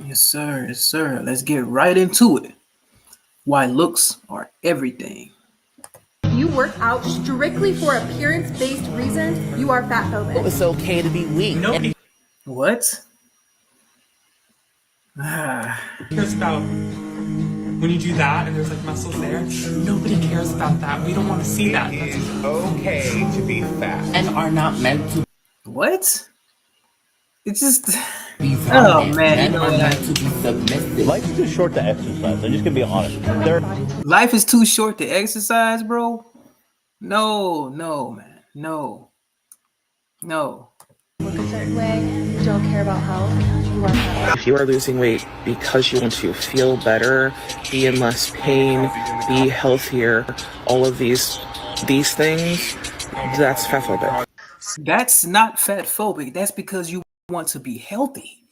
Yes, sir. Yes, sir. Let's get right into it. Why looks are everything. You work out strictly for appearance-based reasons, you are fat phobic. It's okay to be weak. Nobody What? Ah, cares about when you do that and there's like muscles there. Nobody cares about that. We don't want to see that. It is okay to be fat and are not meant to what? It's just. be Oh dominant. man, you Men know are what? meant to be submissive. Life is too short to exercise. I'm just gonna be honest. There, Life is too short to exercise, bro. No, no, man, no, no. Look a certain way, you don't care about health, you are fat. If you are losing weight because you want to feel better, be in less pain, be healthier, all of these things, that's fat phobic. That's not fat phobic. That's because you want to be healthy.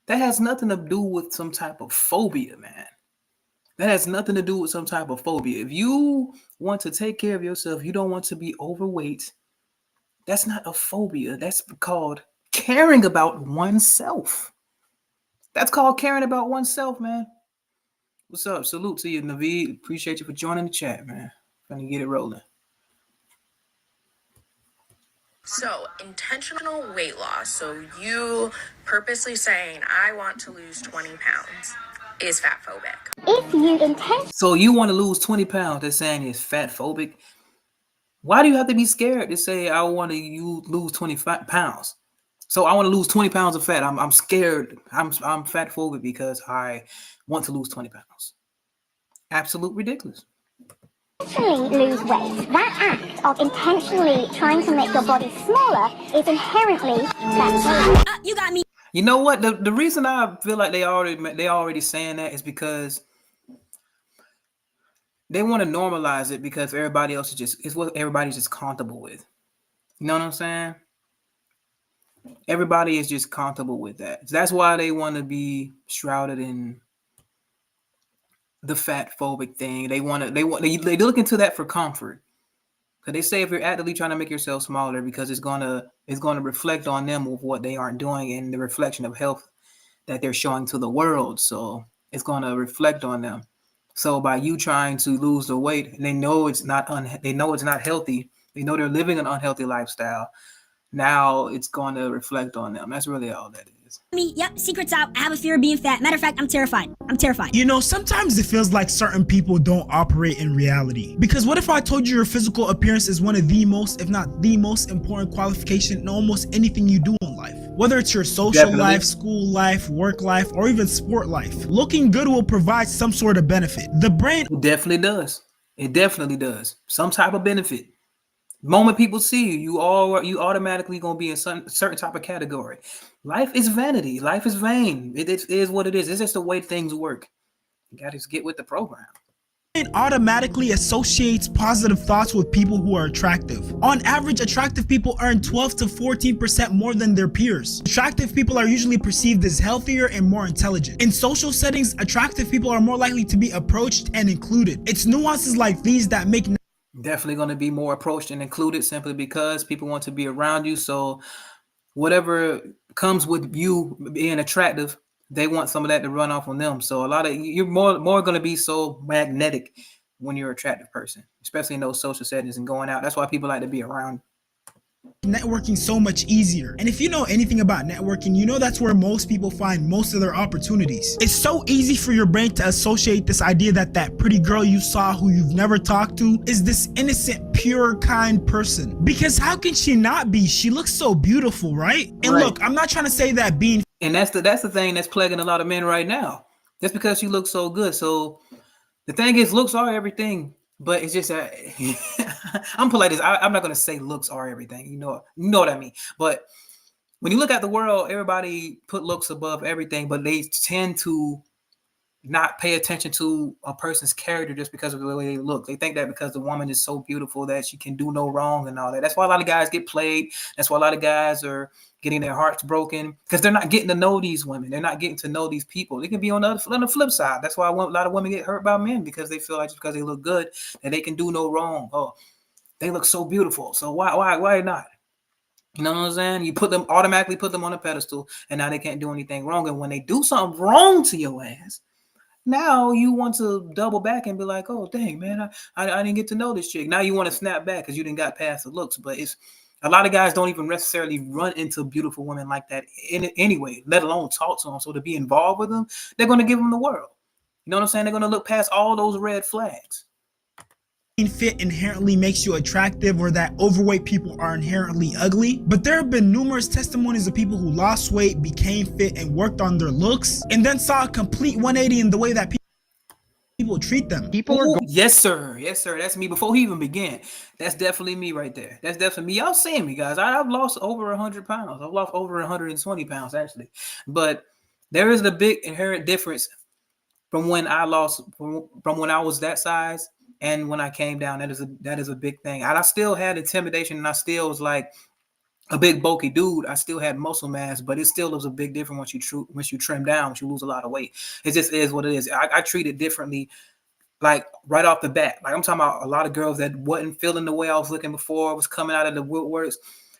That has nothing to do with some type of phobia, man. That has nothing to do with some type of phobia. If you want to take care of yourself, you don't want to be overweight. That's not a phobia. That's called caring about oneself. That's called caring about oneself, man. What's up? Salute to you, Naveed. Appreciate you for joining the chat, man. Gonna get it rolling. So, intentional weight loss. So, you purposely saying, I want to lose 20 pounds is fat phobic. If you intend So you want to lose 20 pounds, they're saying it's fat phobic. Why do you have to be scared to say I want to lose 25 pounds? So I want to lose 20 pounds of fat. I'm scared. I'm fat phobic because I want to lose 20 pounds. Absolute ridiculous. intentionally lose weight, that act of intentionally trying to make your body smaller is inherently fat. You got me. You know what? The reason I feel like they already saying that is because they want to normalize it because everybody else is what everybody's just comfortable with. You know what I'm saying? Everybody is just comfortable with that. That's why they want to be shrouded in the fat phobic thing. They look into that for comfort. Because they say if you're actively trying to make yourself smaller, because it's gonna reflect on them of what they aren't doing and the reflection of health that they're showing to the world. So it's gonna reflect on them. So by you trying to lose the weight, they know it's not healthy. They know they're living an unhealthy lifestyle. Now it's going to reflect on them. That's really all that is. Me, yep, secret's out. I have a fear of being fat. Matter of fact, I'm terrified. You know, sometimes it feels like certain people don't operate in reality. Because what if I told you your physical appearance is one of the most, if not the most important qualification in almost anything you do in life? Whether it's your social life, school life, work life, or even sport life, looking good will provide some sort of benefit. The brain definitely does. It definitely does. Some type of benefit. Moment people see you automatically gonna be in some certain type of category. Life is vanity. Life is vain. It is what it is. It's just the way things work. You gotta just get with the program. It automatically associates positive thoughts with people who are attractive. On average, attractive people earn 12 to 14% more than their peers. Attractive people are usually perceived as healthier and more intelligent. In social settings, attractive people are more likely to be approached and included. It's nuances like these that make definitely going to be more approached and included simply because people want to be around you. So whatever comes with you being attractive, they want some of that to run off on them. So you're more going to be so magnetic when you're an attractive person, especially in those social settings and going out. That's why people like to be around. Networking so much easier. And if you know anything about networking, you know that's where most people find most of their opportunities. It's so easy for your brain to associate this idea that pretty girl you saw who you've never talked to is this innocent, pure, kind person. Because how can she not be? She looks so beautiful, right? And right. Look, I'm not trying to say that being... And that's the thing that's plaguing a lot of men right now. Just because she looks so good. So the thing is, looks are everything. But it's just I'm polite as I'm not gonna say looks are everything. You know what I mean. But when you look at the world, everybody put looks above everything, but they tend to not pay attention to a person's character just because of the way they look. They think that because the woman is so beautiful that she can do no wrong and all that. That's why a lot of guys get played. That's why a lot of guys are getting their hearts broken because they're not getting to know these women. They're not getting to know these people. They can be on the flip side. That's why a lot of women get hurt by men because they feel like just because they look good that they can do no wrong. Oh, they look so beautiful. So why not? You know what I'm saying? You automatically put them on a pedestal, and now they can't do anything wrong. And when they do something wrong to your ass, now you want to double back and be like, oh, dang, man, I didn't get to know this chick. Now you want to snap back because you didn't got past the looks. But it's a lot of guys don't even necessarily run into beautiful women like that anyway, let alone talk to them. So to be involved with them, they're going to give them the world. You know what I'm saying? They're going to look past all those red flags. Fit inherently makes you attractive, or that overweight people are inherently ugly. But there have been numerous testimonies of people who lost weight, became fit, and worked on their looks, and then saw a complete 180 in the way that people treat them. Yes, sir. Yes, sir. That's me before he even began. That's definitely me right there. That's definitely me. Y'all seeing me, guys. I've lost over 100 pounds. I've lost over 120 pounds, actually. But there is the big inherent difference from when I lost, from when I was that size and when I came down. That is a big thing. And I still had intimidation, and I still was like a big bulky dude. I still had muscle mass, but it still was a big difference once you trim down, once you lose a lot of weight. It just is what it is. I treat it differently, like right off the bat. Like I'm talking about a lot of girls that wasn't feeling the way I was looking before, was coming out of the woodworks.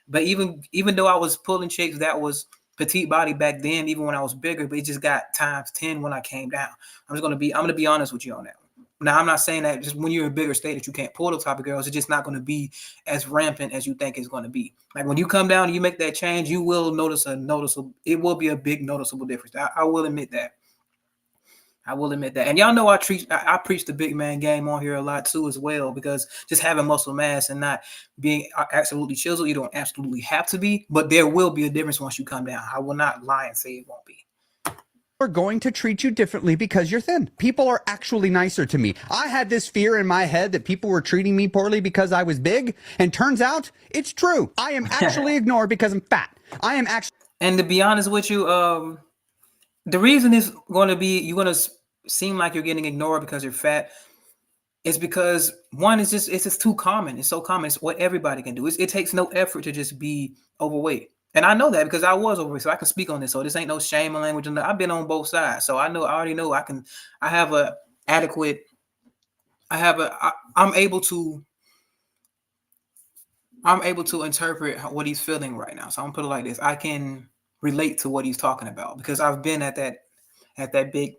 But even though I was pulling chicks that was petite body back then, even when I was bigger, but it just got times 10 when I came down. I'm gonna be honest with you on that. Now, I'm not saying that just when you're in a bigger state that you can't pull those type of girls. It's just not going to be as rampant as you think it's going to be. Like when you come down and you make that change, you will notice it will be a big noticeable difference. I will admit that. I will admit that. And y'all know I preach the big man game on here a lot too as well, because just having muscle mass and not being absolutely chiseled, you don't absolutely have to be, but there will be a difference once you come down. I will not lie and say it won't be. Are going to treat you differently because you're thin. People are actually nicer to me. I had this fear in my head that people were treating me poorly because I was big, and turns out it's true. I am actually ignored because I'm fat. And to be honest with you, the reason is going to be you're going to seem like you're getting ignored because you're fat. It's because one is it's just too common. It's so common. It's what everybody can do. It takes no effort to just be overweight. And I know that because I was overweight, so I can speak on this. So this ain't no shame or language. I've been on both sides, so I already know I'm able to interpret what he's feeling right now. So I'm gonna put it like this: I can relate to what he's talking about because I've been at that big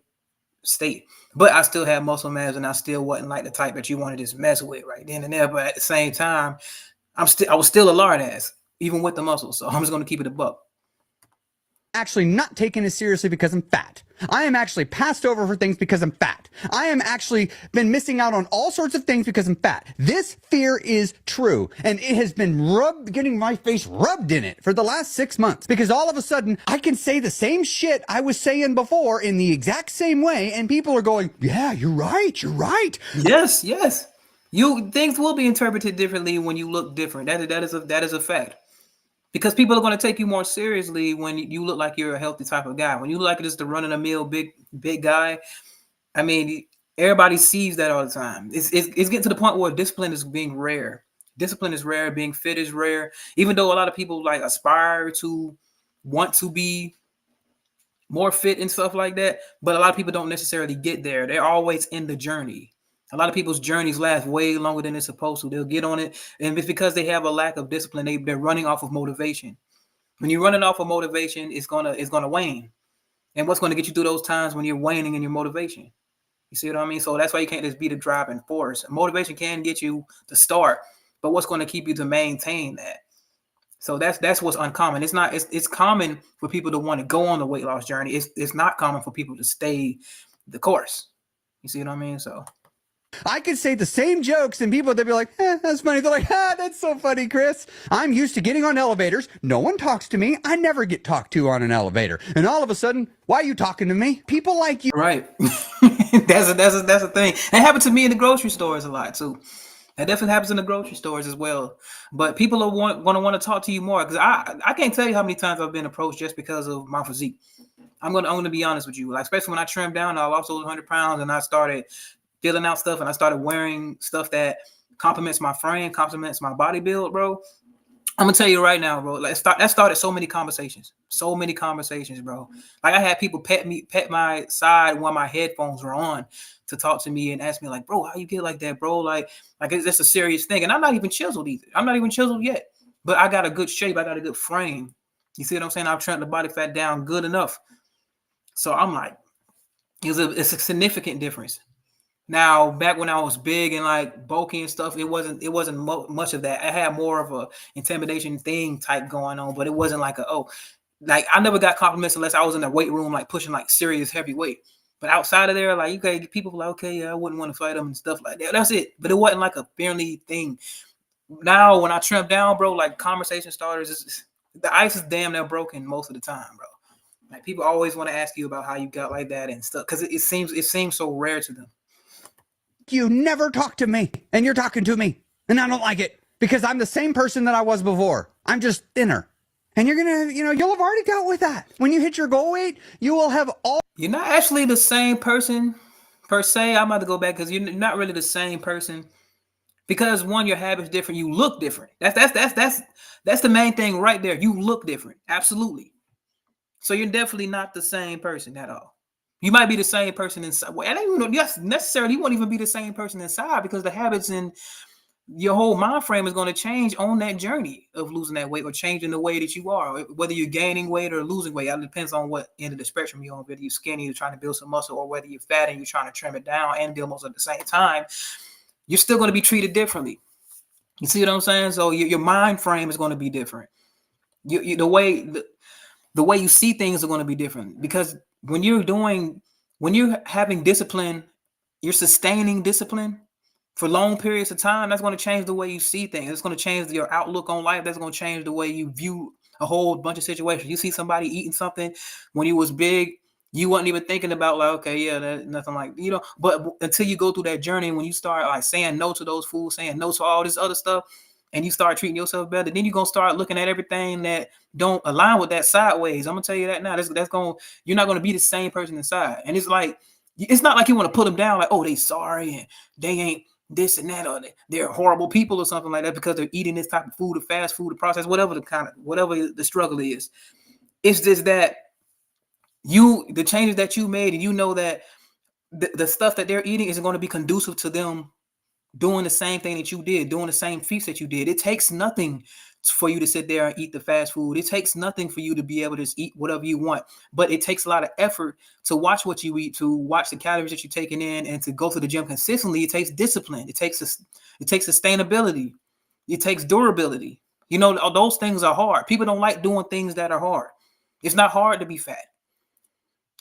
state, but I still had muscle mass, and I still wasn't like the type that you want to just mess with right then and there. But at the same time, I was still a lard ass, even with the muscles. So I'm just going to keep it a buck. Actually not taken as seriously because I'm fat. I am actually passed over for things because I'm fat. I am actually been missing out on all sorts of things because I'm fat. This fear is true, and it has been getting my face rubbed in it for the last 6 months, because all of a sudden I can say the same shit I was saying before in the exact same way, and people are going, yeah, you're right. Yes. Things will be interpreted differently when you look different. That is a fact. Because people are going to take you more seriously when you look like you're a healthy type of guy. When you look like just the run-of-the-mill big guy, I mean, everybody sees that all the time. It's getting to the point where discipline is being rare. Discipline is rare. Being fit is rare. Even though a lot of people like aspire to want to be more fit and stuff like that, but a lot of people don't necessarily get there. They're always in the journey. A lot of people's journeys last way longer than they're supposed to. They'll get on it, and it's because they have a lack of discipline. They're running off of motivation. When you're running off of motivation, it's gonna wane. And what's going to get you through those times when you're waning in your motivation? You see what I mean? So that's why you can't just be the driving force. Motivation can get you to start, but what's going to keep you to maintain that? So that's what's uncommon. It's common for people to want to go on the weight loss journey. It's not common for people to stay the course. You see what I mean? So I could say the same jokes and people, they'd be like, that's funny. They're like, that's so funny, Chris. I'm used to getting on elevators. No one talks to me. I never get talked to on an elevator. And all of a sudden, why are you talking to me? People like you. Right. That's a thing. It happened to me in the grocery stores a lot too. That definitely happens in the grocery stores as well. But people are going to want to talk to you more, because I can't tell you how many times I've been approached just because of my physique. I'm going to be honest with you. Like, especially when I trimmed down, I lost over 100 pounds and I started filling out stuff, and I started wearing stuff that complements my frame, complements my body build, bro. I'm gonna tell you right now, bro. Like, that started so many conversations, bro. Like, I had people pet my side when my headphones were on to talk to me and ask me, like, bro, how you get like that, bro? Like it's a serious thing. And I'm not even chiseled either. I'm not even chiseled yet. but I got a good shape. I got a good frame. You see what I'm saying? I've trimmed the body fat down good enough. So I'm like, it's a significant difference. Now, back when I was big and like bulky and stuff, it wasn't much of that. I had more of a intimidation thing type going on, but it wasn't like like I never got compliments unless I was in the weight room, like pushing like serious heavy weight. But outside of there, like, okay, people were like, okay, yeah, I wouldn't want to fight them and stuff like that. That's it. But it wasn't like a friendly thing. Now, when I trim down, bro, like conversation starters, the ice is damn near broken most of the time, bro. Like people always want to ask you about how you got like that and stuff because it seems so rare to them. You never talk to me, and you're talking to me, and I don't like it because I'm the same person that I was before. I'm just thinner. And you're gonna, you'll have already dealt with that. When you hit your goal weight, you will have all. You're not actually the same person per se. I'm about to go back because you're not really the same person because one, your habits different. You look different. That's the main thing right there. You look different. Absolutely. So you're definitely not the same person at all. You might be the same person inside. Well, I don't even know. Yes, necessarily, you won't even be the same person inside because the habits and your whole mind frame is going to change on that journey of losing that weight or changing the way that you are, whether you're gaining weight or losing weight. It depends on what end of the spectrum you're on, whether you're skinny, you're trying to build some muscle, or whether you're fat and you're trying to trim it down and deal most at the same time. You're still going to be treated differently. You see what I'm saying? So your mind frame is going to be different. The way you see things are going to be different because when you're having discipline, you're sustaining discipline for long periods of time. That's going to change the way you see things. It's going to change your outlook on life. That's going to change the way you view a whole bunch of situations. You see somebody eating something when you was big, you wasn't even thinking about like, okay, yeah, that's nothing like, but until you go through that journey, when you start like saying no to those foods, saying no to all this other stuff, and you start treating yourself better, then you're going to start looking at everything that don't align with that sideways. I'm going to tell you that now. You're not going to be the same person inside. And it's not like you want to put them down like, oh, they sorry and they ain't this and that, or they're horrible people or something like that because they're eating this type of food or fast food or processed, whatever the struggle is. It's just that the changes that you made, and you know that the stuff that they're eating isn't going to be conducive to them doing the same thing that you did, doing the same feats that you did. It takes nothing for you to sit there and eat the fast food. It takes nothing for you to be able to just eat whatever you want, but it takes a lot of effort to watch what you eat, to watch the calories that you're taking in, and to go to the gym consistently. It takes discipline. It takes sustainability. It takes durability. Those things are hard. People don't like doing things that are hard. It's not hard to be fat.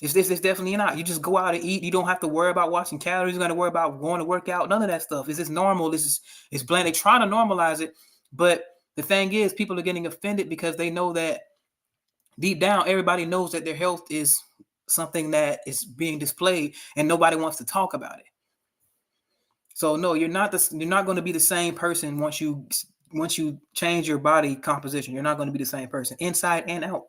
It's definitely not. You just go out and eat. You don't have to worry about watching calories. You're going to worry about going to work out. None of that stuff. It's just normal. It's bland. They're trying to normalize it. But the thing is, people are getting offended because they know that deep down, everybody knows that their health is something that is being displayed and nobody wants to talk about it. So no, you're not going to be the same person once you change your body composition. You're not going to be the same person inside and out.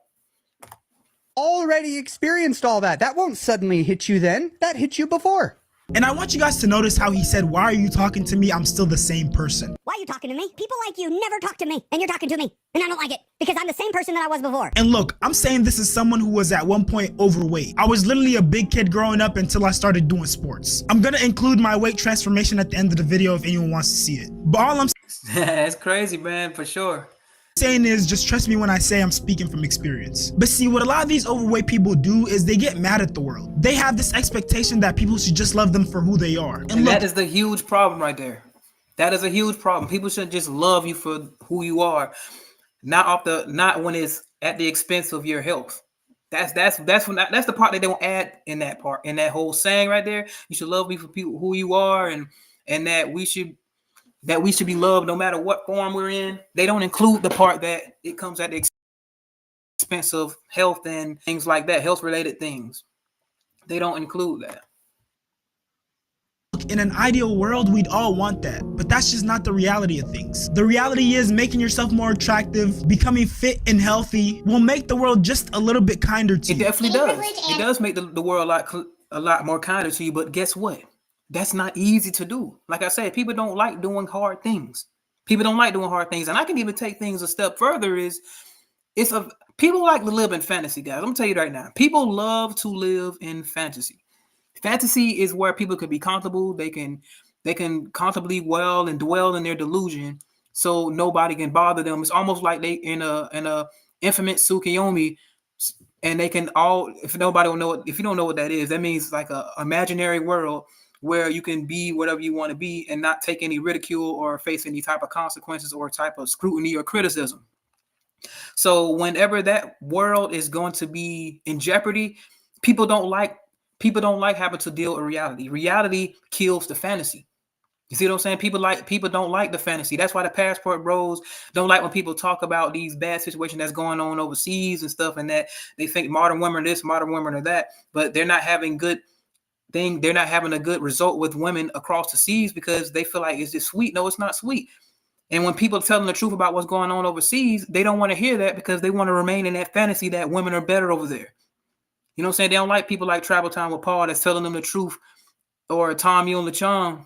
Already experienced all that. That won't suddenly hit you then. That hit you before. And I want you guys to notice how he said, why are you talking to me? I'm still the same person. Why are you talking to me? People like you never talk to me, and you're talking to me, and I don't like it because I'm the same person that I was before. And look, I'm saying this is someone who was at one point overweight. I was literally a big kid growing up until I started doing sports. I'm gonna include my weight transformation at the end of the video if anyone wants to see it. But all I'm It's crazy, man, for sure. saying is just trust me when I say I'm speaking from experience. But see, what a lot of these overweight people do is they get mad at the world. They have this expectation that people should just love them for who they are. And that is the huge problem right there. That is a huge problem. People shouldn't just love you for who you are, not when it's at the expense of your health. That's the part they don't add in that part, in that whole saying right there. You should love me for people who you are, and that we should be loved no matter what form we're in. They don't include the part that it comes at the expense of health and things like that, health-related things. They don't include that. In an ideal world, we'd all want that, but that's just not the reality of things. The reality is making yourself more attractive, becoming fit and healthy will make the world just a little bit kinder to you. It definitely does. It does make the world a lot more kinder to you, but guess what? That's not easy to do. Like I said, people don't like doing hard things. People don't like doing hard things. And I can even take things a step further people like to live in fantasy, guys. I'm gonna tell you right now. People love to live in fantasy. Fantasy is where people can be comfortable. They can comfortably well and dwell in their delusion so nobody can bother them. It's almost like they in a infinite Tsukuyomi, and they can all, if nobody will know it, if you don't know what that is, that means like a imaginary world where you can be whatever you want to be and not take any ridicule or face any type of consequences or type of scrutiny or criticism. So whenever that world is going to be in jeopardy, people don't like having to deal with reality. Reality kills the fantasy. You see what I'm saying? People don't like the fantasy. That's why the passport bros don't like when people talk about these bad situations that's going on overseas and stuff, and that they think modern women are this, modern women are that, but they're not having a good result with women across the seas because they feel like it's just sweet. No, it's not sweet. And when people tell them the truth about what's going on overseas, they don't want to hear that because they want to remain in that fantasy that women are better over there. You know what I'm saying? They don't like people like Travel Time with Paul that's telling them the truth, or Tom Yun LeChong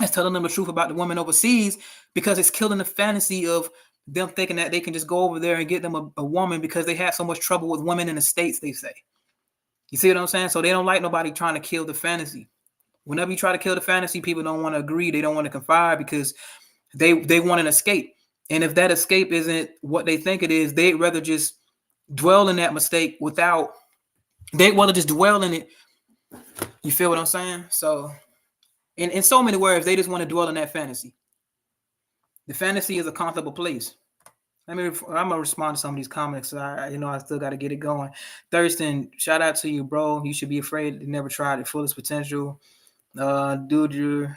that's telling them the truth about the women overseas, because it's killing the fantasy of them thinking that they can just go over there and get them a woman because they have so much trouble with women in the States, they say. You see what I'm saying? So they don't like nobody trying to kill the fantasy. Whenever you try to kill the fantasy, people don't want to agree. They don't want to confide because they want an escape. And if that escape isn't what they think it is, they'd rather just dwell in that mistake they'd rather just dwell in it. You feel what I'm saying? So in so many words, they just want to dwell in that fantasy. The fantasy is a comfortable place. I'm gonna respond to some of these comments. I still got to get it going. Thurston, shout out to you, bro. You should be afraid to never try it. Fullest potential. Dude,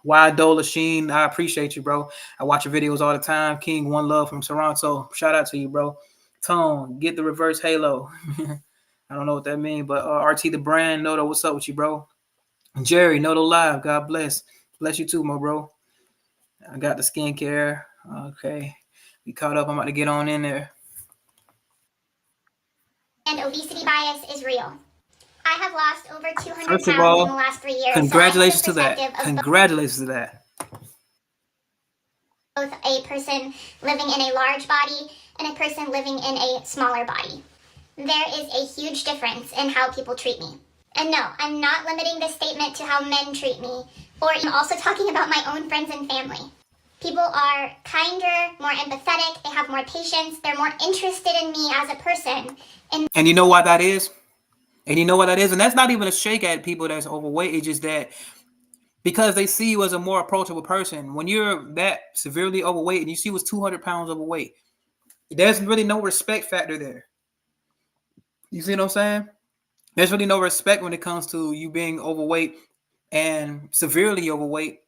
Wild Dola Sheen, I appreciate you, bro. I watch your videos all the time. King, one love from Toronto. Shout out to you, bro. Tone, get the reverse halo. I don't know what that means, but RT the brand, Noto, what's up with you, bro? Jerry, Noto Live, God bless. Bless you too, my bro. I got the skincare. Okay. We caught up. I'm about to get on in there. And obesity bias is real. I have lost over 200 First pounds of all, in the last 3 years. congratulations so to that. Congratulations to that. Both a person living in a large body and a person living in a smaller body. There is a huge difference in how people treat me. And no, I'm not limiting this statement to how men treat me, or I'm also talking about my own friends and family. People are kinder, more empathetic, they have more patience, they're more interested in me as a person. And you know why that is? And that's not even a shake at people that's overweight. It's just that because they see you as a more approachable person. When you're that severely overweight and you see what's 200 pounds overweight, there's really no respect factor there. You see what I'm saying? There's really no respect when it comes to you being overweight and severely overweight,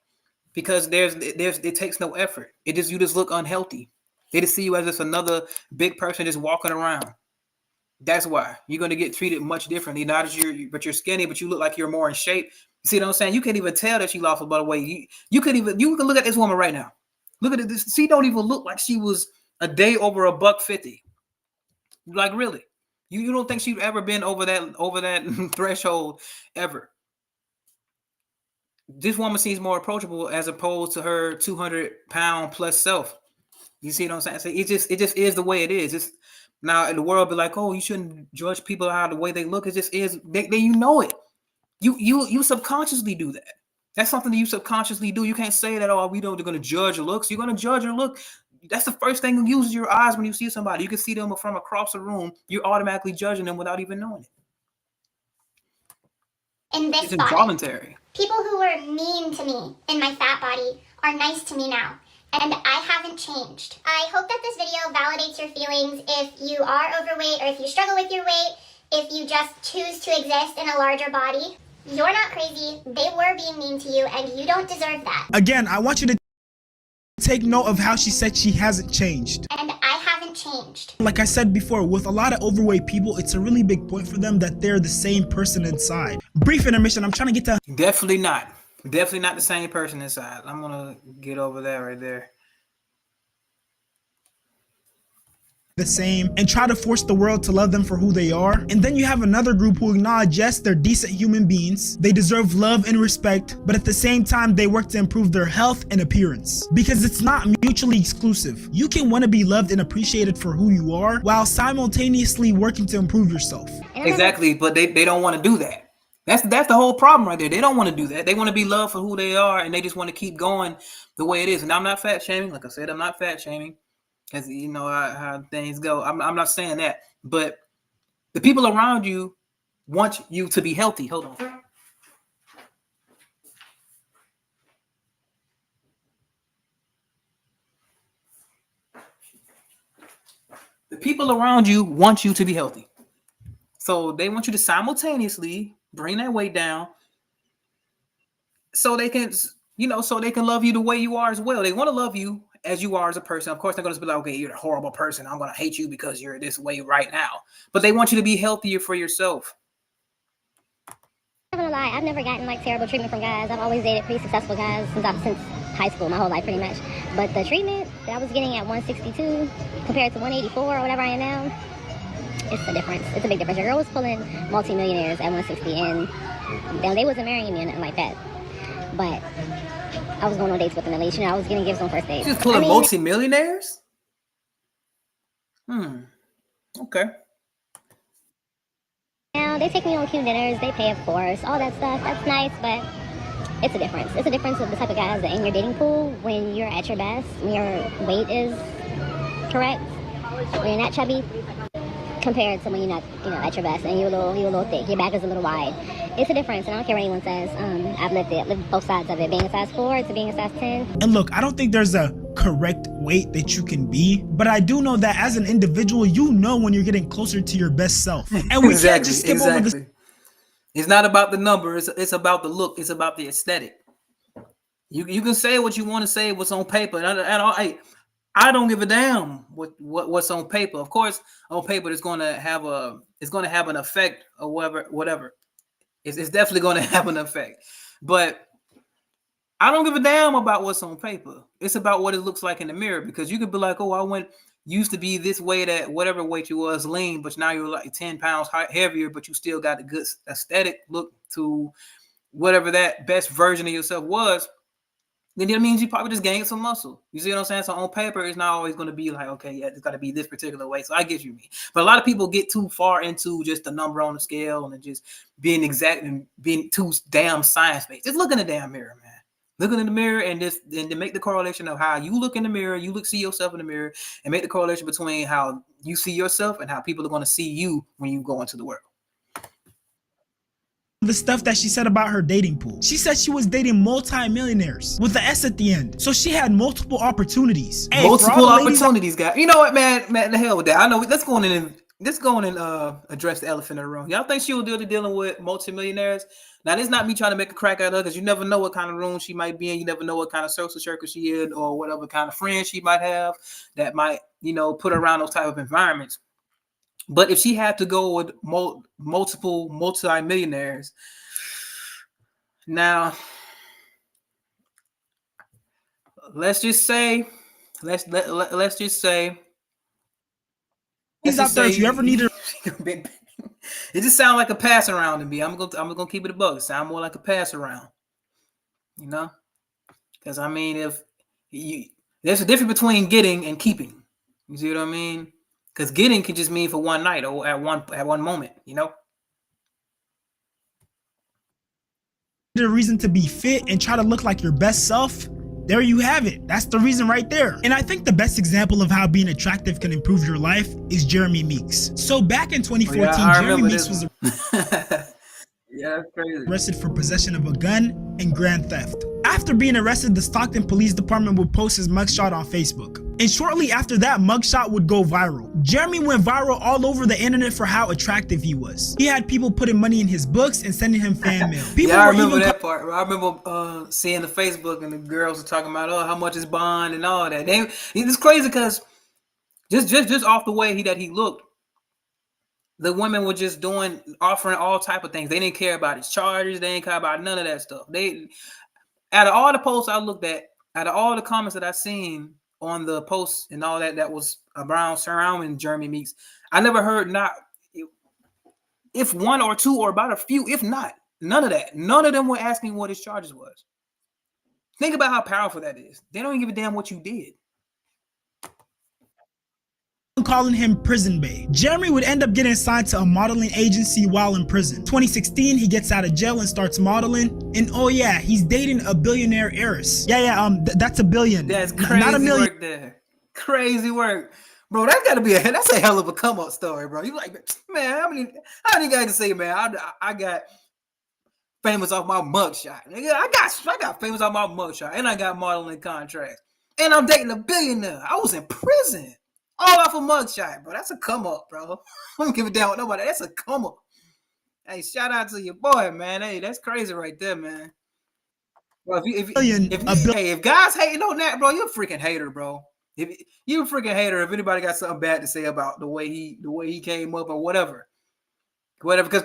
because it takes no effort. You just look unhealthy. They just see you as just another big person just walking around. That's why you're going to get treated much differently. Not as you're skinny, but you look like you're more in shape. You see what I'm saying? You can't even tell that she lost a lot of weight. You can look at this woman right now. Look at this. She don't even look like she was a day over $150. Like, really? You don't think she'd ever been over that threshold ever? This woman seems more approachable as opposed to her 200-pound plus self. You see what I'm saying? So it just is the way it is. Now the world be like, oh, you shouldn't judge people out of the way they look. It just is. You know it. You subconsciously do that. That's something that you subconsciously do. You can't say that, they're going to judge your looks. You're going to judge your look. That's the first thing you use your eyes when you see somebody. You can see them from across the room. You're automatically judging them without even knowing it. In this it's body, involuntary. People who were mean to me in my fat body are nice to me now. And I haven't changed. I hope that this video validates your feelings if you are overweight or if you struggle with your weight, if you just choose to exist in a larger body. You're not crazy. They were being mean to you and you don't deserve that. Again, I want you to take note of how she said she hasn't changed. And I haven't changed. Like I said before, with a lot of overweight people, it's a really big point for them that they're the same person inside. Brief intermission, I'm trying to get to... Definitely not. Definitely not the same person inside. I'm going to get over that right there. The same and try to force the world to love them for who they are. And then you have another group who acknowledge, yes, they're decent human beings, they deserve love and respect, but at the same time they work to improve their health and appearance, because it's not mutually exclusive. You can want to be loved and appreciated for who you are while simultaneously working to improve yourself. Exactly, but they don't want to do that. That's the whole problem right there. They don't want to do that. They want to be loved for who they are, and they just want to keep going the way it is. And I'm not fat shaming. Like I said, I'm not fat shaming, because you know how things go. I'm not saying that, but the people around you want you to be healthy. Hold on. The people around you want you to be healthy. So they want you to simultaneously bring that weight down so they can, so they can love you the way you are as well. They want to love you as you are as a person. Of course, they're going to be like, okay, you're a horrible person. I'm going to hate you because you're this way right now. But they want you to be healthier for yourself. I'm not gonna lie, I've never gotten like terrible treatment from guys. I've always dated pretty successful guys since high school, my whole life pretty much. But the treatment that I was getting at 162 compared to 184 or whatever I am now, it's a difference. It's a big difference. Your girl was pulling multi-millionaires at 160, and they wasn't marrying me or nothing like that. But I was going on dates with them at least. I was getting gifts on first dates. Just pulling multi-millionaires? Okay. Now, they take me on cute dinners, they pay, of course, all that stuff. That's nice, but it's a difference. It's a difference of the type of guys that in your dating pool, when you're at your best, when your weight is correct, when you're not chubby, compared to when you're not, at your best, and you're a little thick, your back is a little wide. It's a difference, and I don't care what anyone says. I've lived both sides of it, being a size 4 to being a size 10. And look, I don't think there's a correct weight that you can be, but I do know that as an individual, when you're getting closer to your best self. And we can't just skip over this. It's not about the number. It's about the look. It's about the aesthetic. You can say what you want to say, what's on paper. And I don't give a damn what's on paper. Of course, on paper it's going to have an effect or whatever. It's definitely going to have an effect. But I don't give a damn about what's on paper. It's about what it looks like in the mirror, because you could be like, oh, used to be this weight at whatever weight you was lean, but now you're like 10 pounds heavier, but you still got a good aesthetic look to whatever that best version of yourself was. Then that means you probably just gained some muscle. You see what I'm saying? So on paper, it's not always going to be like, okay, yeah, it's got to be this particular way. So I get you, me. But a lot of people get too far into just the number on the scale and just being exact and being too damn science-based. Just look in the damn mirror, man. Looking in the mirror and to make the correlation of how you look in the mirror, see yourself in the mirror, and make the correlation between how you see yourself and how people are going to see you when you go into the world. The stuff that she said about her dating pool. She said she was dating multi-millionaires with the S at the end. So she had multiple opportunities. Multiple opportunities, guys. You know what, man? The hell with that. I know. Let's go in and address the elephant in the room. Y'all think she will do dealing with multi-millionaires? Now, this is not me trying to make a crack at her, because you never know what kind of room she might be in. You never know what kind of social circle she is, or whatever kind of friends she might have that might, put her around those type of environments. But if she had to go with multiple multi-millionaires, now let's just say he's out there. If you ever need her, it just sounds like a pass around to me. I'm gonna keep it a bug. It sounds more like a pass around, because I mean, there's a difference between getting and keeping. You see what I mean? Because getting can just mean for one night or at one moment, The reason to be fit and try to look like your best self, there you have it. That's the reason right there. And I think the best example of how being attractive can improve your life is Jeremy Meeks. So back in 2014, Jeremy Meeks was that's crazy. Arrested for possession of a gun and grand theft. After being arrested, the Stockton Police Department would post his mugshot on Facebook. And shortly after that, mugshot would go viral. Jeremy went viral all over the internet for how attractive he was. He had people putting money in his books and sending him fan mail. People I remember that part. I remember seeing the Facebook and the girls were talking about, how much is bond and all that. It's crazy because just off the way that he looked, the women were just offering all type of things. They didn't care about his charges. They didn't care about none of that stuff. Out of all the posts I looked at, out of all the comments that I seen on the posts and all that was surrounding Jeremy Meeks, I never heard if one or two or about a few, if not, none of that. None of them were asking what his charges was. Think about how powerful that is. They don't even give a damn what you did. calling him Prison Bae. Jeremy would end up getting assigned to a modeling agency while in prison. 2016, he gets out of jail and starts modeling. And oh yeah, he's dating a billionaire heiress. That's a billion. That's crazy not a million. work there. Crazy work. Bro, that's a hell of a come up story, bro. You like, man, how many guys can say, man, I got famous off my mugshot. Nigga, I got famous off my mugshot, and I got modeling contracts. And I'm dating a billionaire. I was in prison. All off a mugshot, bro. That's a come up, bro. I don't give a damn with nobody. That's a come up. Hey, shout out to your boy, man. Hey, that's crazy right there, man. Bro, if guys hating on that, bro, you're a freaking hater, bro. You're a freaking hater if anybody got something bad to say about the way he came up or whatever. Because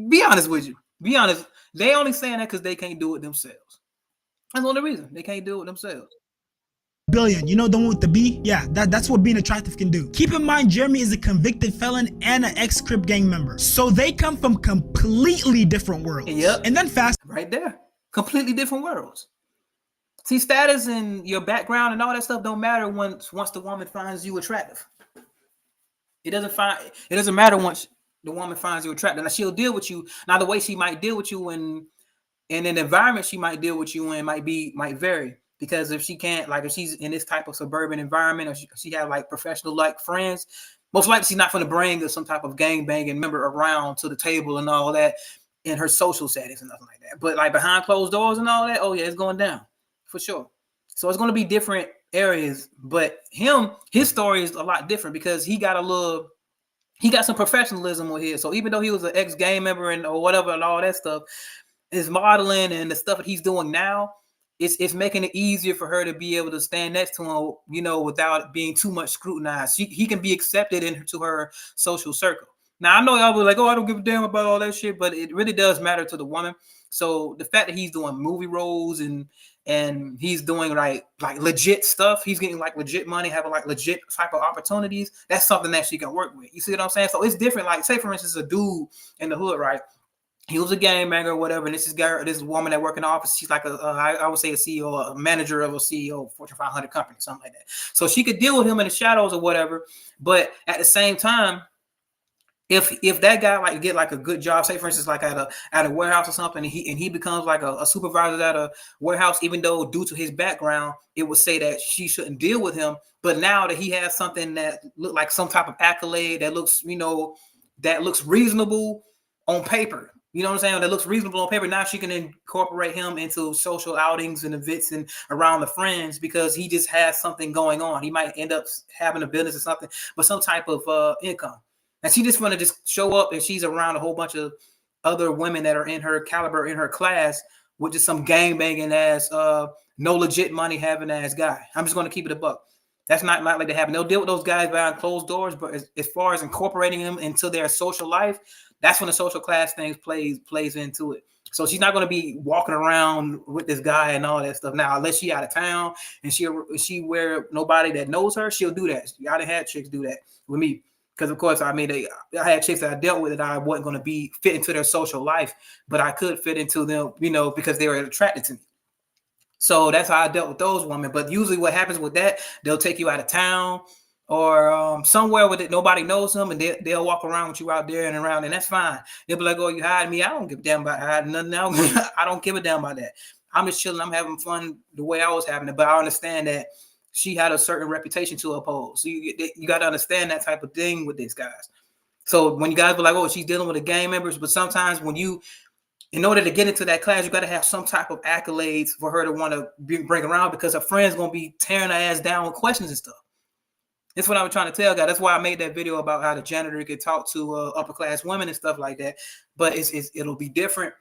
be honest with you. Be honest. They only saying that because they can't do it themselves. That's the only reason. They can't do it themselves. Billion, you know the one with the B? Yeah, that's what being attractive can do. Keep in mind, Jeremy is a convicted felon and an ex-Crip gang member. So they come from completely different worlds. Yep. And then fast. Right there. Completely different worlds. See, status and your background and all that stuff don't matter once the woman finds you attractive. It doesn't matter once the woman finds you attractive. Now she'll deal with you. Now the way she might deal with you in an environment she might deal with you in might vary. Because if she can't, like if she's in this type of suburban environment or she have like professional like friends, most likely she's not going to bring some type of gang banging member around to the table and all that in her social settings and nothing like that. But like behind closed doors and all that, oh yeah, it's going down. For sure. So it's going to be different areas, but his story is a lot different because he got some professionalism with his. So even though he was an ex-gang member or whatever and all that stuff, his modeling and the stuff that he's doing now, it's making it easier for her to be able to stand next to him, you know, without being too much scrutinized. He can be accepted into her social circle. Now I know y'all be like, oh, I don't give a damn about all that shit, but it really does matter to the woman. So the fact that he's doing movie roles and he's doing like legit stuff, he's getting like legit money, having like legit type of opportunities, that's something that she can work with. You see what I'm saying? So it's different. Like say for instance, a dude in the hood, right? He was a gang banger or whatever, and this woman that work in the office, she's like I would say a CEO, a manager of a CEO, Fortune 500 company, something like that. So she could deal with him in the shadows or whatever, but at the same time, if that guy like get like a good job, say for instance like at a warehouse or something, and he becomes like a supervisor at a warehouse, even though due to his background it would say that she shouldn't deal with him, but now that he has something that look like some type of accolade that looks reasonable on paper, you know what I'm saying, that looks reasonable on paper, now she can incorporate him into social outings and events and around the friends because he just has something going on. He might end up having a business or something, but some type of income. And she just want to just show up and she's around a whole bunch of other women that are in her caliber, in her class, with just some gang banging ass, no legit money having ass guy. I'm just going to keep it a buck. That's not likely to happen. They'll deal with those guys behind closed doors, but as far as incorporating them into their social life, that's when the social class thing plays into it. So she's not going to be walking around with this guy and all that stuff now, unless she out of town and she where nobody that knows her, she'll do that. I done had chicks do that with me. Because, of course, I mean, I had chicks that I dealt with that I wasn't going to fit into their social life, but I could fit into them, you know, because they were attracted to me. So that's how I dealt with those women. But usually what happens with that, they'll take you out of town or somewhere with it. Nobody knows them, and they'll walk around with you out there and around, and that's fine. They'll be like, oh, you hiding me? I don't give a damn about hiding nothing else. I don't give a damn about that. I'm just chilling. I'm having fun the way I was having it. But I understand that she had a certain reputation to uphold. So you got to understand that type of thing with these guys. So when you guys be like, oh, she's dealing with the gang members, but sometimes in order to get into that class, you got to have some type of accolades for her to want to bring around because her friend's going to be tearing her ass down with questions and stuff. That's what I was trying to tell guys. That's why I made that video about how the janitor could talk to upper class women and stuff like that. But it'll be different.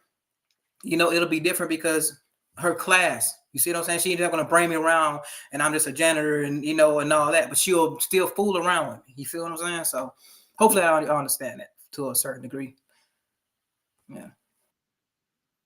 You know, it'll be different because her class, you see what I'm saying? She's not going to bring me around and I'm just a janitor and, you know, and all that, but she'll still fool around with me. You feel what I'm saying? So hopefully I understand that to a certain degree. Yeah.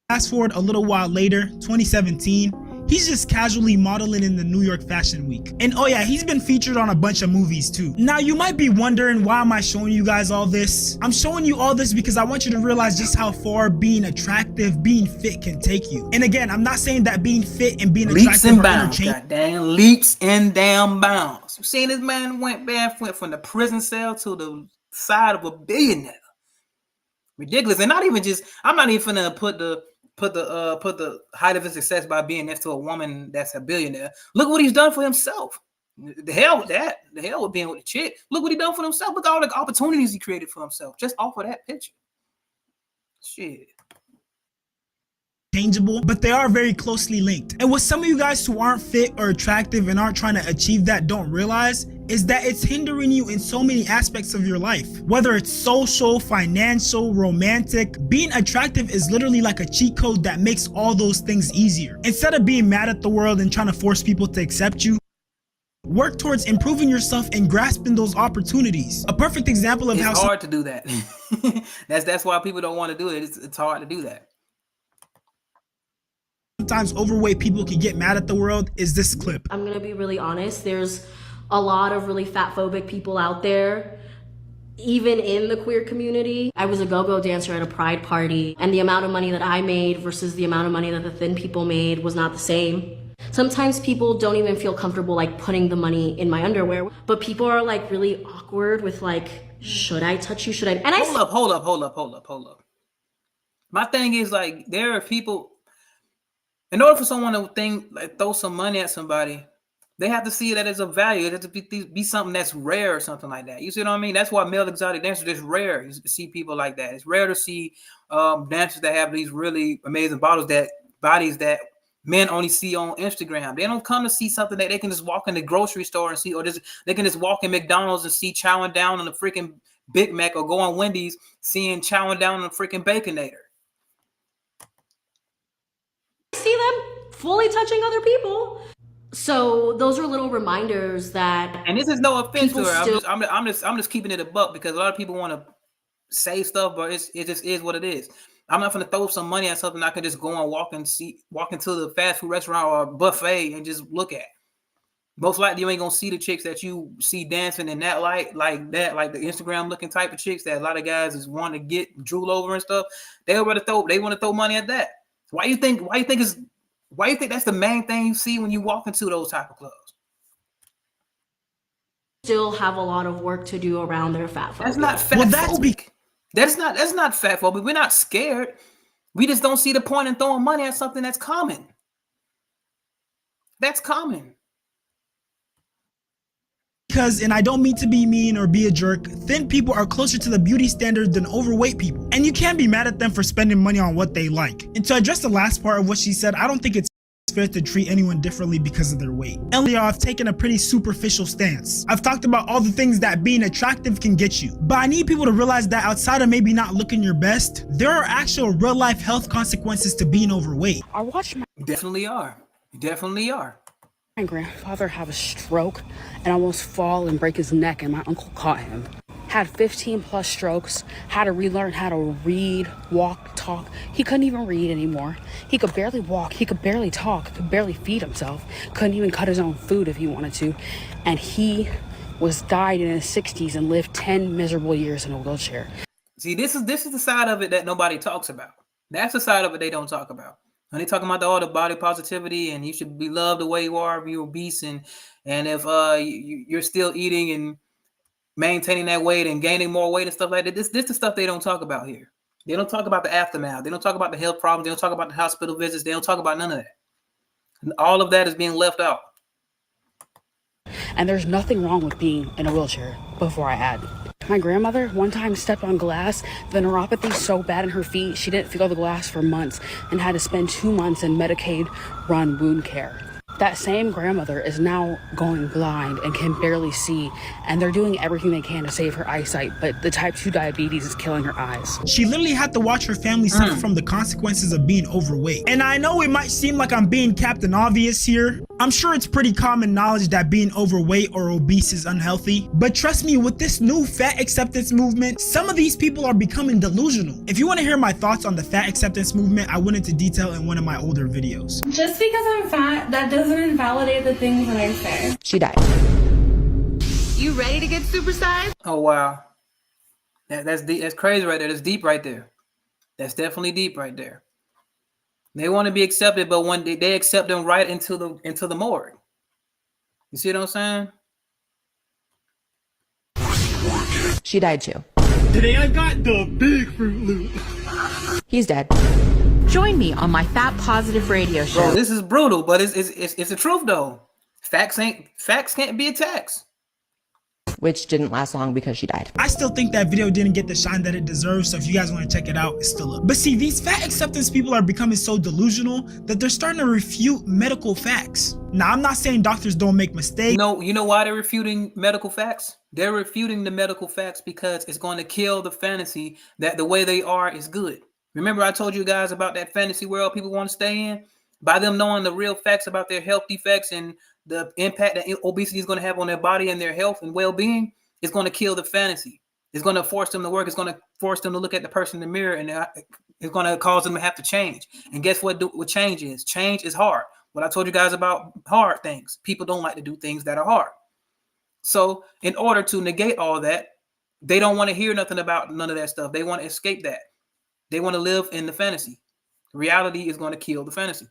Fast forward a little while later, 2017, He's just casually modeling in the New York Fashion Week. And oh yeah, he's been featured on a bunch of movies too. Now you might be wondering, why am I showing you guys all this? I'm showing you all this because I want you to realize just how far being attractive, being fit can take you. And again, I'm not saying that being fit and being leaps attractive and are bounds, interchangeable. goddamn leaps and down bounds. You seen this man went from the prison cell to the side of a billionaire. Ridiculous. And not even just, I'm not even gonna put the height of his success by being next to a woman that's a billionaire. Look what he's done for himself. The hell with that. The hell with being with a chick. Look what he done for himself. Look at all the opportunities he created for himself just off of that picture. Shit. Changeable, but they are very closely linked. And what some of you guys who aren't fit or attractive and aren't trying to achieve that don't realize is that it's hindering you in so many aspects of your life. Whether it's social, financial, romantic, being attractive is literally like a cheat code that makes all those things easier. Instead of being mad at the world and trying to force people to accept you, work towards improving yourself and grasping those opportunities. A perfect example of it's how it's hard to do that. that's why people don't want to do it. It's hard to do that. Sometimes overweight people can get mad at the world is this clip. I'm gonna be really honest, there's a lot of really fat phobic people out there, even in the queer community. I was a go-go dancer at a pride party, and the amount of money that I made versus the amount of money that the thin people made was not the same. Sometimes people don't even feel comfortable like putting the money in my underwear, but people are like really awkward with like, should I touch you? Should I? And hold up. My thing is like, there are people, in order for someone to think like throw some money at somebody, they have to see that as a value. It has to be something that's rare or something like that. You see what I mean? That's why male exotic dancers is rare. You see people like that. It's rare to see dancers that have these really amazing bodies that men only see on Instagram. They don't come to see something that they can just walk in the grocery store and see, or they can just walk in McDonald's and see chowing down on the freaking Big Mac, or go on Wendy's seeing chowing down on the freaking Baconator. See them fully touching other people. So those are little reminders that. And this is no offense to her. I'm just keeping it a buck, because a lot of people want to say stuff, but it just is what it is. I'm not going to throw some money at something I can just go and walk into the fast food restaurant or buffet and just look at. Most likely you ain't gonna see the chicks that you see dancing in that light, like the Instagram looking type of chicks that a lot of guys is wanting to get drool over and stuff. They want to throw money at that. Why you think that's the main thing you see when you walk into those type of clubs? Still have a lot of work to do around their fat phobia. That's not fat phobic. That's not fat phobic. We're not scared. We just don't see the point in throwing money at something that's common. That's common. Because, and I don't mean to be mean or be a jerk, thin people are closer to the beauty standard than overweight people. And you can't be mad at them for spending money on what they like. And to address the last part of what she said, I don't think it's fair to treat anyone differently because of their weight. And I've taken a pretty superficial stance. I've talked about all the things that being attractive can get you. But I need people to realize that outside of maybe not looking your best, there are actual real life health consequences to being overweight. I watched my Definitely are. My grandfather have a stroke and almost fall and break his neck, and my uncle caught him. Had 15 plus strokes, had to relearn how to read, walk, talk. He couldn't even read anymore. He could barely walk, he could barely talk, could barely feed himself, couldn't even cut his own food if he wanted to. And he died in his 60s and lived 10 miserable years in a wheelchair. See, this is the side of it that nobody talks about. That's the side of it they don't talk about. When they talking about all the body positivity and you should be loved the way you are if you're obese, and if you're still eating and maintaining that weight and gaining more weight and stuff like that, this the stuff they don't talk about here. They don't talk about the aftermath. They don't talk about the health problems. They don't talk about the hospital visits. They don't talk about none of that. And all of that is being left out. And there's nothing wrong with being in a wheelchair, before I add. My grandmother one time stepped on glass, the neuropathy so bad in her feet, she didn't feel the glass for months and had to spend 2 months in Medicaid-run wound care. that same grandmother is now going blind and can barely see, and they're doing everything they can to save her eyesight, but the type 2 diabetes is killing her eyes. She literally had to watch her family suffer from the consequences of being overweight. And I know it might seem like I'm being Captain Obvious here. I'm sure it's pretty common knowledge that being overweight or obese is unhealthy, but trust me, with this new fat acceptance movement, some of these people are becoming delusional. If you want to hear my thoughts on the fat acceptance movement, I went into detail in one of my older videos. Just because I'm fat, that doesn't invalidate the things that I say. She died. You ready to get supersized? Oh wow, that's deep. That's crazy right there. That's deep right there. That's definitely deep right there. They want to be accepted, but when they accept them right into the morgue. You see what I'm saying? She died too. Today I got the big Fruit Loop. He's dead. Join me on my Fat Positive radio show. Bro, this is brutal, but it's the truth though. Facts can't be attacked. Which didn't last long because she died. I still think that video didn't get the shine that it deserves, so if you guys want to check it out, it's still up. But see, these fat acceptance people are becoming so delusional that they're starting to refute medical facts. Now, I'm not saying doctors don't make mistakes. No, you know why they're refuting medical facts? They're refuting the medical facts because it's going to kill the fantasy that the way they are is good. Remember I told you guys about that fantasy world people want to stay in? By them knowing the real facts about their health defects and the impact that obesity is going to have on their body and their health and well-being, is going to kill the fantasy. It's going to force them to work. It's going to force them to look at the person in the mirror, and it's going to cause them to have to change. And guess what change is? Change is hard. What I told you guys about hard things. People don't like to do things that are hard. So in order to negate all that, they don't want to hear nothing about none of that stuff. They want to escape that. They want to live in the fantasy. Reality is going to kill the fantasy.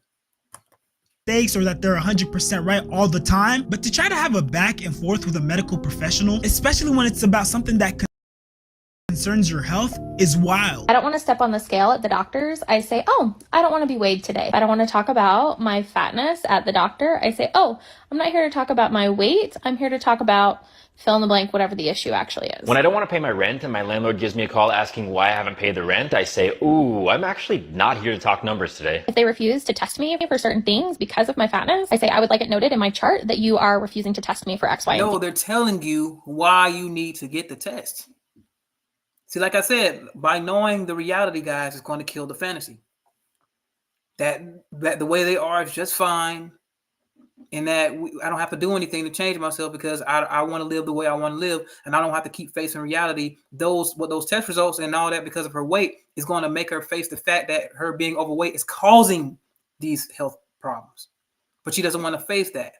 Or that they're 100% right all the time, but to try to have a back and forth with a medical professional, especially when it's about something that concerns your health, is wild. I don't want to step on the scale at the doctor's. I say, oh, I don't want to be weighed today. I don't want to talk about my fatness at the doctor. I say, oh, I'm not here to talk about my weight. I'm here to talk about fill in the blank, whatever the issue actually is. When I don't want to pay my rent and my landlord gives me a call asking why I haven't paid the rent, I say, ooh, I'm actually not here to talk numbers today. If they refuse to test me for certain things because of my fatness, I say, I would like it noted in my chart that you are refusing to test me for X, Y, and Z. No, they're telling you why you need to get the test. See, like I said, by knowing the reality, guys, it's going to kill the fantasy. That the way they are is just fine. And that I don't have to do anything to change myself because I want to live the way I want to live, and I don't have to keep facing reality. Those test results and all that because of her weight is going to make her face the fact that her being overweight is causing these health problems. But she doesn't want to face that.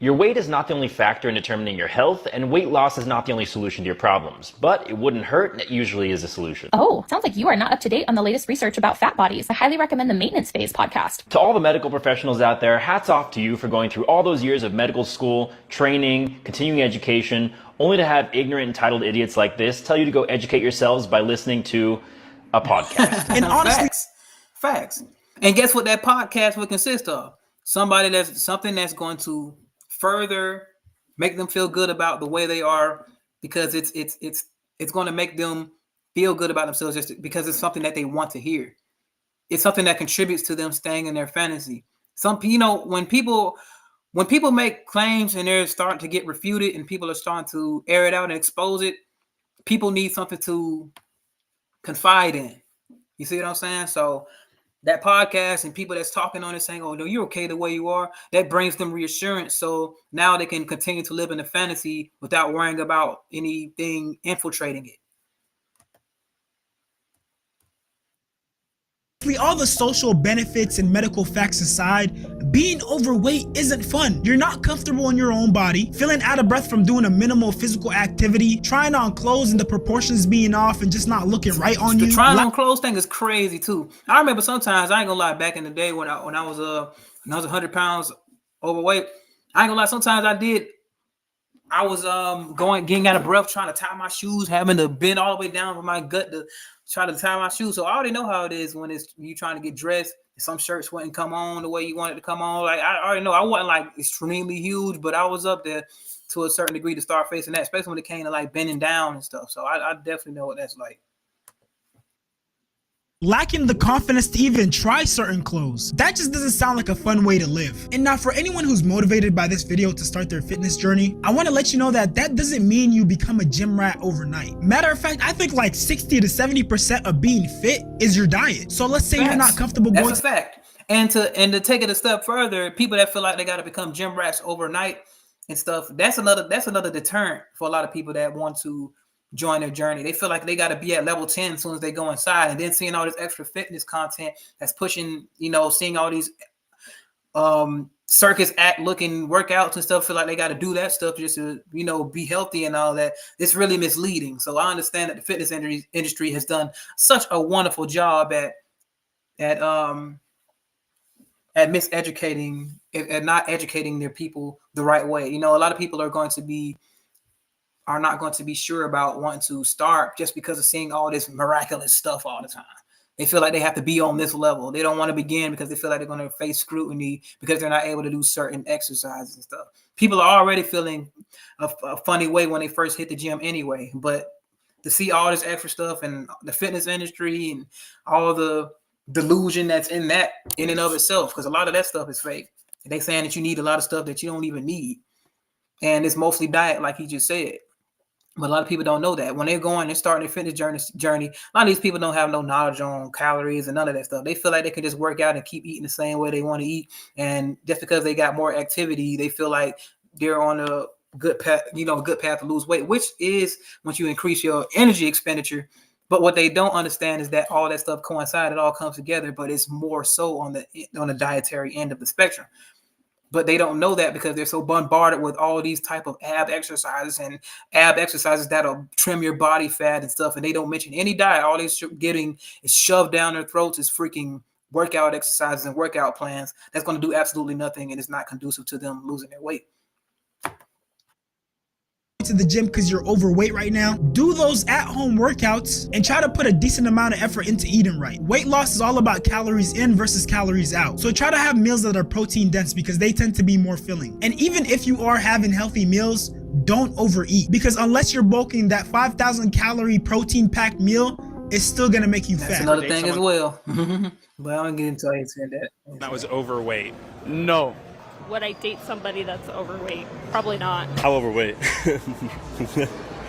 Your weight is not the only factor in determining your health, and weight loss is not the only solution to your problems, but it wouldn't hurt, and it usually is a solution. Oh, sounds like you are not up to date on the latest research about fat bodies. I highly recommend the Maintenance Phase podcast. To all the medical professionals out there, hats off to you for going through all those years of medical school, training, continuing education, only to have ignorant, entitled idiots like this tell you to go educate yourselves by listening to a podcast. And honestly, facts. And guess what that podcast would consist of? Something that's going to further make them feel good about the way they are, because it's going to make them feel good about themselves just because it's something that they want to hear. It's something that contributes to them staying in their fantasy. When people make claims and they're starting to get refuted and people are starting to air it out and expose it, people need something to confide in. You see what I'm saying? So that podcast and people that's talking on it saying, oh, no, you're okay the way you are, that brings them reassurance. So now they can continue to live in a fantasy without worrying about anything infiltrating it. All the social benefits and medical facts aside, being overweight isn't fun. You're not comfortable in your own body, feeling out of breath from doing a minimal physical activity, trying on clothes and the proportions being off and just not looking right on you. The trying on clothes thing is crazy too. I remember sometimes, I ain't gonna lie, back in the day when I was 100 pounds overweight, I ain't gonna lie, sometimes I was getting out of breath trying to tie my shoes, having to bend all the way down with my gut to try to tie my shoes. So I already know how it is when you trying to get dressed. Some shirts wouldn't come on the way you wanted to come on. Like I already know I wasn't like extremely huge, but I was up there to a certain degree to start facing that, especially when it came to like bending down and stuff. So I definitely know what that's like. lacking the confidence to even try certain clothes. That just doesn't sound like a fun way to live. And now for anyone who's motivated by this video to start their fitness journey, I want to let you know that that doesn't mean you become a gym rat overnight. Matter of fact, I think like 60 to 70% of being fit is your diet. So let's say you're not comfortable going. That's a fact. And to take it a step further, people that feel like they got to become gym rats overnight and stuff, that's another deterrent for a lot of people that want to join their journey. They feel like they got to be at level 10 as soon as they go inside, and then seeing all this extra fitness content that's pushing, seeing all these circus act looking workouts and stuff, feel like they got to do that stuff just to, be healthy and all that. It's really misleading. So I understand that the fitness industry has done such a wonderful job at miseducating, at not educating their people the right way. A lot of people are not going to be sure about wanting to start just because of seeing all this miraculous stuff all the time. They feel like they have to be on this level. They don't want to begin because they feel like they're going to face scrutiny because they're not able to do certain exercises and stuff. People are already feeling a funny way when they first hit the gym anyway, but to see all this extra stuff and the fitness industry and all the delusion that's in that in and of itself, because a lot of that stuff is fake. They saying that you need a lot of stuff that you don't even need. And it's mostly diet, like he just said. But a lot of people don't know that. When they're going and starting their fitness journey, a lot of these people don't have no knowledge on calories and none of that stuff. They feel like they can just work out and keep eating the same way they want to eat. And just because they got more activity, they feel like they're on a good path, good path to lose weight, which is once you increase your energy expenditure. But what they don't understand is that all that stuff coincides, it all comes together, but it's more so on the dietary end of the spectrum. But they don't know that because they're so bombarded with all these type of ab exercises that'll trim your body fat and stuff. And they don't mention any diet. All they're getting is shoved down their throats is freaking workout exercises and workout plans. That's going to do absolutely nothing. And it's not conducive to them losing their weight. To the gym because you're overweight right now, do those at-home workouts and try to put a decent amount of effort into eating right. Weight loss is all about calories in versus calories out. So try to have meals that are protein dense because they tend to be more filling. And even if you are having healthy meals, don't overeat, because unless you're bulking, that 5,000 calorie protein packed meal is still gonna make you fat. That's another thing as well. But I'm gonna get into that. That was overweight. No. Would I date somebody that's overweight? Probably not. How overweight?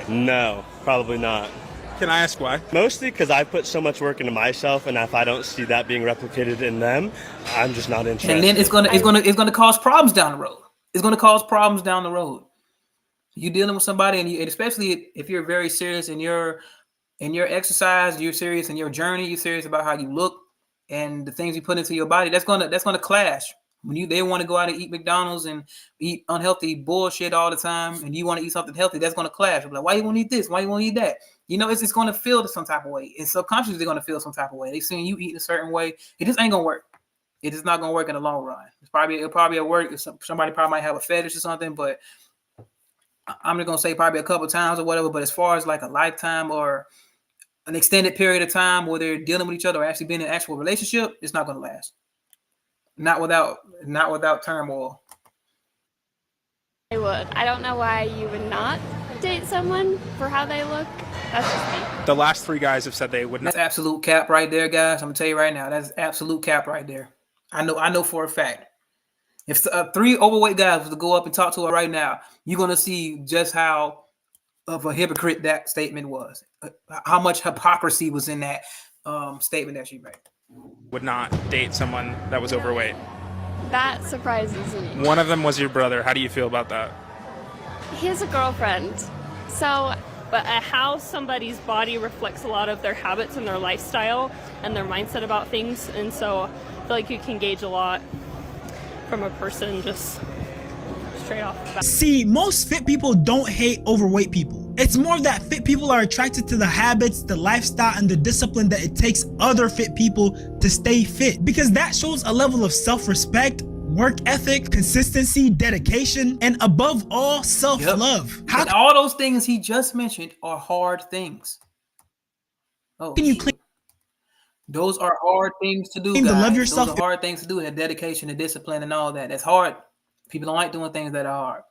No, probably not. Can I ask why? Mostly because I put so much work into myself, and if I don't see that being replicated in them, I'm just not interested. And then it's gonna cause problems down the road. It's gonna cause problems down the road. You're dealing with somebody, and especially if you're very serious in your exercise, you're serious in your journey, you're serious about how you look and the things you put into your body. That's gonna clash. When they want to go out and eat McDonald's and eat unhealthy bullshit all the time, and you want to eat something healthy, that's going to clash. Like, why you want to eat this? Why you want to eat that? It's going to feel some type of way. And subconsciously, they're going to feel some type of way. They seeing you eat a certain way. It just ain't going to work. It is not going to work in the long run. It'll probably work. Somebody probably might have a fetish or something, but I'm just going to say probably a couple times or whatever. But as far as like a lifetime or an extended period of time where they're dealing with each other or actually being in an actual relationship, it's not going to last. Not without turmoil. I would. I don't know why you would not date someone for how they look. That's just me. The last three guys have said they would not. That's absolute cap right there, guys. I'm gonna tell you right now. That's absolute cap right there. I know for a fact. If three overweight guys was to go up and talk to her right now, you're gonna see just how of a hypocrite that statement was. How much hypocrisy was in that statement that she made. Would not date someone that was overweight. That surprises me. One of them was your brother. How do you feel about that? He has a girlfriend. So, but how somebody's body reflects a lot of their habits and their lifestyle and their mindset about things. And so I feel like you can gauge a lot from a person just straight off the bat. See, most fit people don't hate overweight people. It's more that fit people are attracted to the habits, the lifestyle, and the discipline that it takes other fit people to stay fit, because that shows a level of self-respect, work ethic, consistency, dedication, and above all, self-love. And all those things he just mentioned are hard things. Oh, can you claim those are hard things to do, to guys. love yourself? Those are hard things to do, and dedication and discipline and all that. That's hard. People don't like doing things that are hard.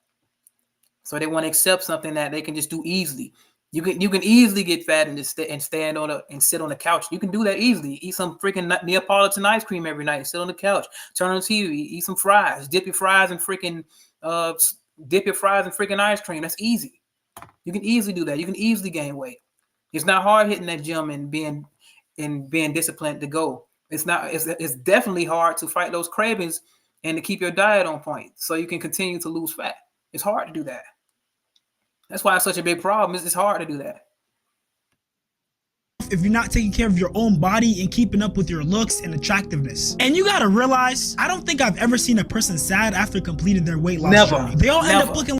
So they want to accept something that they can just do easily. You can easily get fat and just stand on and sit on the couch. You can do that easily. Eat some freaking Neapolitan ice cream every night. Sit on the couch. Turn on the TV. Eat some fries. Dip your fries in freaking ice cream. That's easy. You can easily do that. You can easily gain weight. It's not hard hitting that gym and being disciplined to go. It's not. It's definitely hard to fight those cravings and to keep your diet on point so you can continue to lose fat. It's hard to do that. That's why it's such a big problem. It's hard to do that. If you're not taking care of your own body and keeping up with your looks and attractiveness. And you gotta realize, I don't think I've ever seen a person sad after completing their weight loss journey. They all end up looking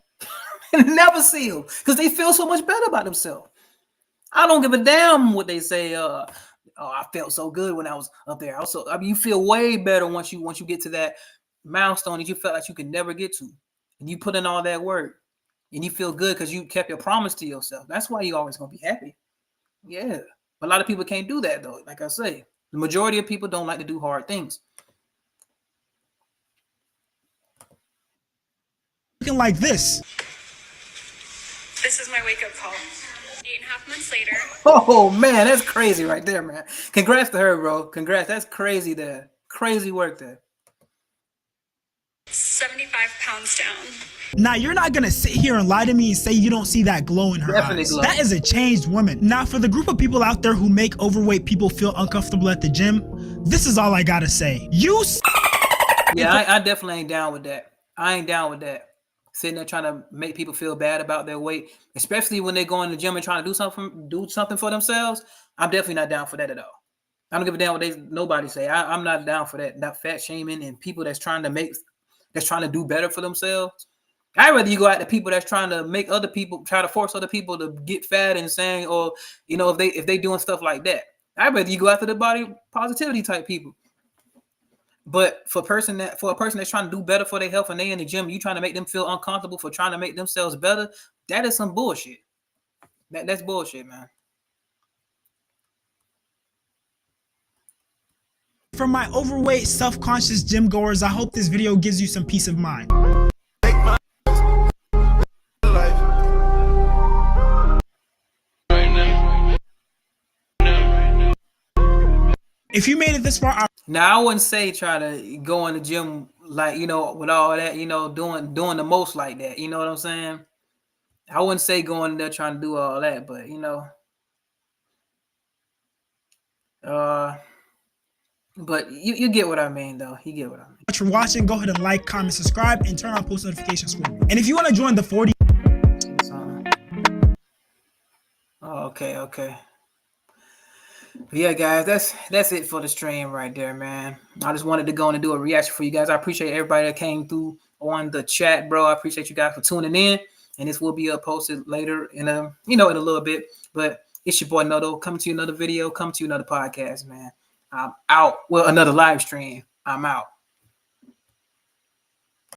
never see them because they feel so much better about themselves. I don't give a damn what they say. Oh, I felt so good when I was up there. Also, I mean, you feel way better once you get to that milestone that you felt like you could never get to, and you put in all that work. And you feel good because you kept your promise to yourself. That's why you're always going to be happy. Yeah. But a lot of people can't do that, though. Like I say, the majority of people don't like to do hard things. looking like this. This is my wake-up call. 8.5 months later. Oh, man. That's crazy right there, man. Congrats to her, bro. Congrats. That's crazy there. Crazy work there. 75 pounds down. Now, you're not going to sit here and lie to me and say you don't see that glow in her eyes. Glow. That is a changed woman. Now, for the group of people out there who make overweight people feel uncomfortable at the gym, this is all I got to say. Yeah, I definitely ain't down with that. I ain't down with that. Sitting there trying to make people feel bad about their weight, especially when they go in the gym and trying to do something for themselves. I'm definitely not down for that at all. I don't give a damn what nobody say. I'm not down for that. That fat shaming and people that's trying to do better for themselves. I'd rather you go at the people that's trying to make other people, try to force other people to get fat and saying, or, you know, if they doing stuff like that. I'd rather you go after the body positivity type people. But for a person that's trying to do better for their health and they in the gym, you trying to make them feel uncomfortable for trying to make themselves better, that is some bullshit. That's bullshit, man. For my overweight, self-conscious gym goers, I hope this video gives you some peace of mind. If you made it this far, now I wouldn't say try to go in the gym like, you know, with all that, you know, doing the most like that. You know what I'm saying? I wouldn't say going there trying to do all that, but you know, but you get what I mean, though. You get what I mean. Thanks for watching. Go ahead and like, comment, subscribe, and turn on post notifications for me. And if you want to join the 40. Okay. But yeah, guys, that's it for the stream right there, man. I just wanted to go and do a reaction for you guys. I appreciate everybody that came through on the chat, bro. I appreciate you guys for tuning in, and this will be posted later in a little bit. But it's your boy Noto coming to you another video, coming to you another podcast, man. I'm out. Well, another live stream. I'm out.